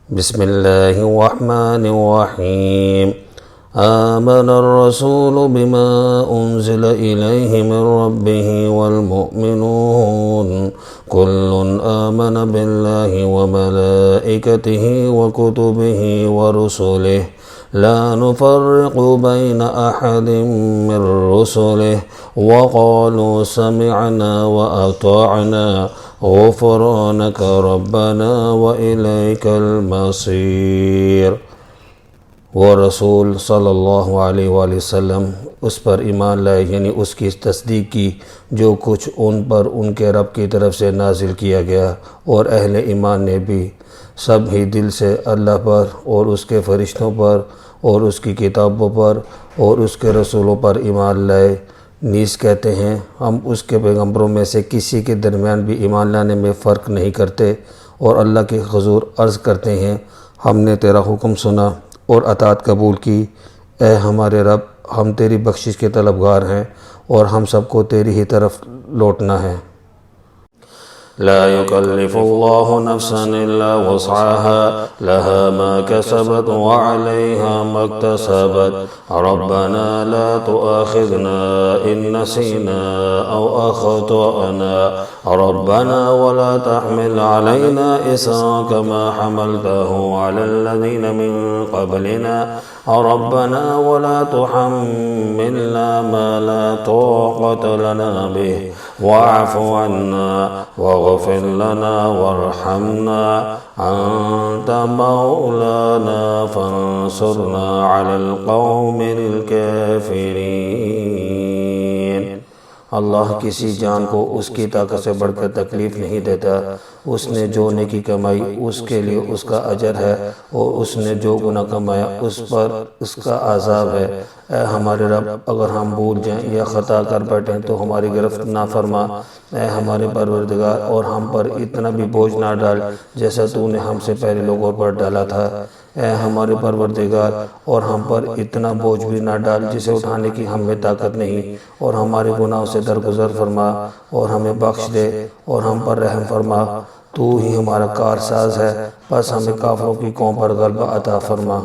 बिस्मिल्लाहिर्रहमानिर्रहीम। आमनर रसूल बिमा उन्ज़िला इलैहि मिर रब्बिहि वल मुअमिनून कुल्लुन आमन बिल्लाहि व मलाइकतिहि व कुतुबिहि व रुसुलिहि ला नुफ़र्रिक़ु बैन अहदिम मिर रुसुलिहि व क़ालू समिअना व अताअना ग़ुफ़रानक रब्बना व इलैकल मसीर। वो रसूल सल्लल्लाहु अलैहि वसल्लम उस पर ईमान लाए, यानी उसकी तस्दीक की जो कुछ उन पर उनके रब की तरफ से नाजिल किया गया, और अहले ईमान ने भी सब ही दिल से अल्लाह पर और उसके फ़रिश्तों पर और उसकी किताबों पर और उसके रसूलों पर ईमान लाए। नीस कहते हैं, हम उसके पैगम्बरों में से किसी के दरमियान भी ईमान लाने में फ़र्क नहीं करते और अल्लाह के हुज़ूर अर्ज़ करते हैं, हमने तेरा हुक्म सुना और अतात कबूल की। ए हमारे रब, हम तेरी बख्शिश के तलबगार हैं और हम सबको तेरी ही तरफ लौटना है। ला युकल्लिफुल्लाहु नफ्सन इल्ला वुस्अहा लहा मा कसबत व अलैहा मक्तसबत रब्बना ला तुआखिज़ना इन नसीना औ अख़तअना रब्बना व ला तहमिल अलैना इसरा कमा हमलतहु अलल लज़ीना मिन क़ब्लिना रब्बना व ला तुहम्मिलना मा ला ताक़त लना बिहि वअफ़ु अन्ना वग़फ़िर लना वरहमना अन्त मौलाना फंसुरना अलल क़ौमिल काफ़िरीन। अल्लाह किसी जान को उसकी ताकत से बढ़कर तकलीफ़ नहीं देता। उसने जो नेकी कमाई उसके लिए उसका अजर है और उसने जो गुनाह कमाया उस पर उसका आज़ाब है। ए हमारे रब, अगर हम भूल जाएं या ख़ता कर बैठें तो हमारी गिरफ्त ना फरमा। ए हमारे परवरदिगार, और हम पर इतना भी बोझ ना डाल जैसा तूने हमसे पहले लोगों पर डाला था। ए हमारे परवरदिगार, और हम पर इतना बोझ भी ना डाल जिसे उठाने की हमें ताकत नहीं, और हमारे गुनाहों से दरगुजर फरमा और हमें बख्श दे और हम पर रहम फरमा। तू ही हमारा कारसाज है, बस हमें काफिरों की कौम पर गलबा अता फरमा।